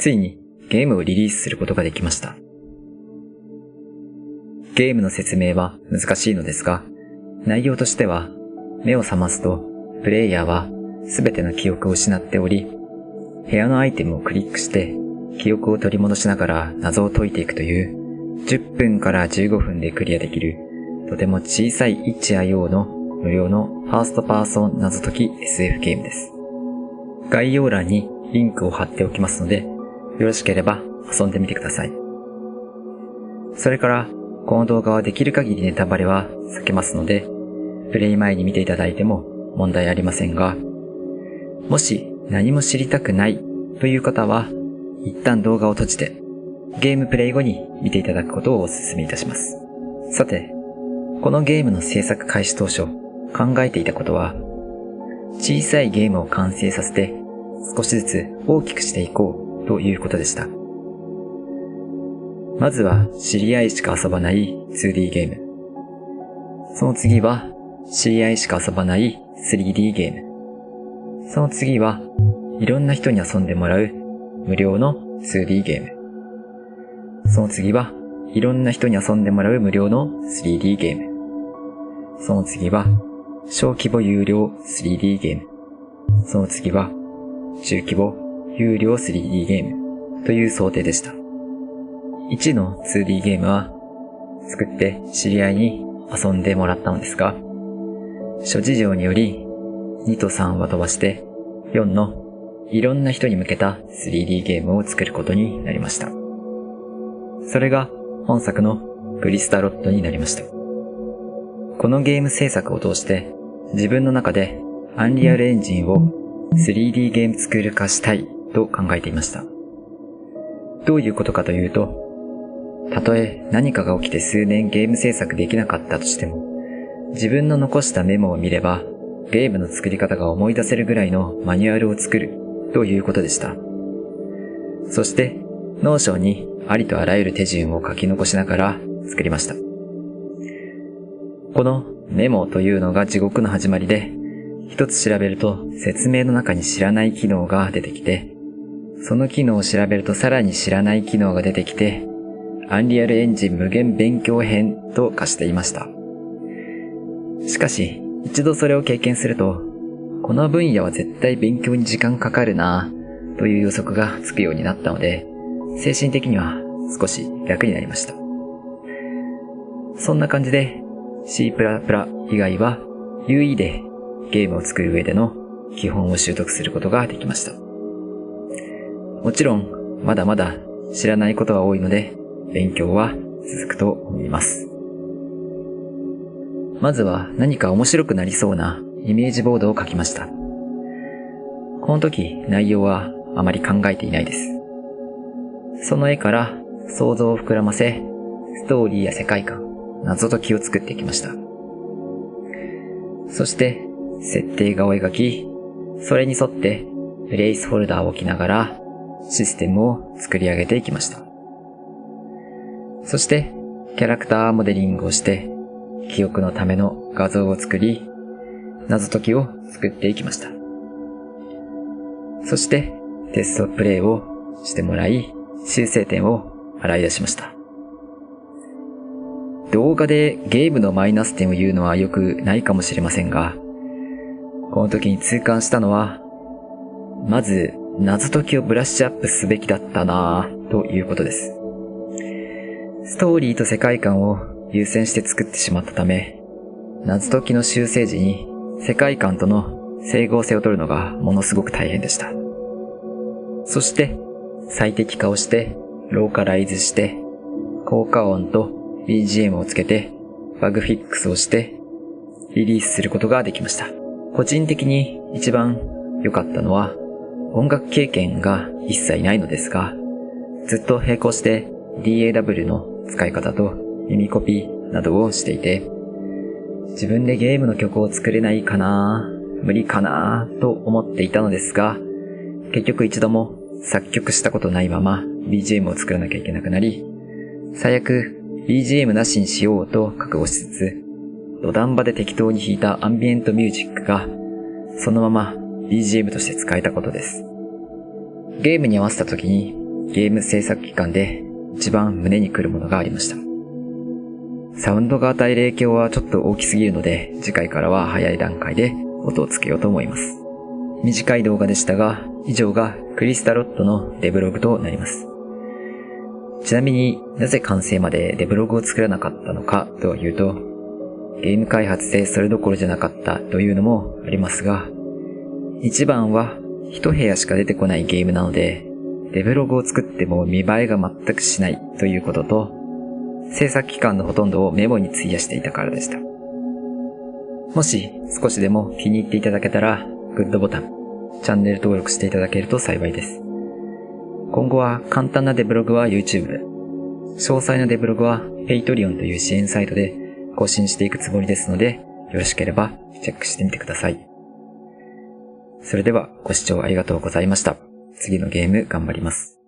ついにゲームをリリースすることができました。ゲームの説明は難しいのですが、内容としては、目を覚ますと、プレイヤーはすべての記憶を失っており、部屋のアイテムをクリックして、記憶を取り戻しながら謎を解いていくという、10分から15分でクリアできる、とても小さい 1IO の無料のファーストパーソン謎解き SF ゲームです。概要欄にリンクを貼っておきますので、よろしければ遊んでみてください。それから、この動画はできる限りネタバレは避けますので、プレイ前に見ていただいても問題ありませんが、もし何も知りたくないという方は、一旦動画を閉じて、ゲームプレイ後に見ていただくことをお勧めいたします。さて、このゲームの制作開始当初、考えていたことは、小さいゲームを完成させて、少しずつ大きくしていこうということでした。まずは知り合いしか遊ばない 2D ゲーム。その次は知り合いしか遊ばない 3D ゲーム。その次はいろんな人に遊んでもらう無料の 2D ゲーム。その次はいろんな人に遊んでもらう無料の 3D ゲーム。その次は小規模有料 3D ゲーム。その次は中規模有料 3D ゲームという想定でした。1の 2D ゲームは作って知り合いに遊んでもらったのですが、諸事情により2と3は飛ばして4のいろんな人に向けた 3D ゲームを作ることになりました。それが本作のクリスタロットになりました。このゲーム制作を通して自分の中でアンリアルエンジンを 3D ゲームスクール化したいと考えていました。どういうことかというと、たとえ何かが起きて数年ゲーム制作できなかったとしても、自分の残したメモを見れば、ゲームの作り方が思い出せるぐらいのマニュアルを作るということでした。そして、ノーションにありとあらゆる手順を書き残しながら作りました。このメモというのが地獄の始まりで、一つ調べると説明の中に知らない機能が出てきて、その機能を調べるとさらに知らない機能が出てきて、アンリアルエンジン無限勉強編と化していました。しかし、一度それを経験すると、この分野は絶対勉強に時間かかるなぁという予測がつくようになったので、精神的には少し楽になりました。そんな感じで C++ 以外は UE でゲームを作る上での基本を習得することができました。もちろんまだまだ知らないことは多いので勉強は続くと思います。まずは何か面白くなりそうなイメージボードを書きました。この時内容はあまり考えていないです。その絵から想像を膨らませ、ストーリーや世界観、謎解きを作っていきました。そして設定画を描き、それに沿ってプレイスホルダーを置きながらシステムを作り上げていきました。そしてキャラクターモデリングをして記憶のための画像を作り、謎解きを作っていきました。そしてテストプレイをしてもらい、修正点を洗い出しました。動画でゲームのマイナス点を言うのは良くないかもしれませんが、この時に痛感したのは、まず謎解きをブラッシュアップすべきだったなぁということです。ストーリーと世界観を優先して作ってしまったため、謎解きの修正時に世界観との整合性を取るのがものすごく大変でした。そして最適化をして、ローカライズして、効果音と BGM をつけて、バグフィックスをして、リリースすることができました。個人的に一番良かったのは、音楽経験が一切ないのですが、ずっと並行して DAW の使い方と耳コピなどをしていて、自分でゲームの曲を作れないかな、無理かなと思っていたのですが、結局一度も作曲したことないまま BGM を作らなきゃいけなくなり、最悪 BGM なしにしようと覚悟しつつ、土壇場で適当に弾いたアンビエントミュージックがそのまま BGM として使えたことです。ゲームに合わせた時にゲーム制作期間で一番胸に来るものがありました。サウンドが与える影響はちょっと大きすぎるので、次回からは早い段階で音をつけようと思います。短い動画でしたが、以上がクリスタロットのデブログとなります。ちなみになぜ完成までデブログを作らなかったのかというと、ゲーム開発でそれどころじゃなかったというのもありますが、一番は一部屋しか出てこないゲームなので、デブログを作っても見栄えが全くしないということと、制作期間のほとんどをメモに費やしていたからでした。もし少しでも気に入っていただけたら、グッドボタン、チャンネル登録していただけると幸いです。今後は簡単なデブログは YouTube で、詳細なデブログは Patreon という支援サイトで更新していくつもりですので、よろしければチェックしてみてください。それではご視聴ありがとうございました。次のゲーム頑張ります。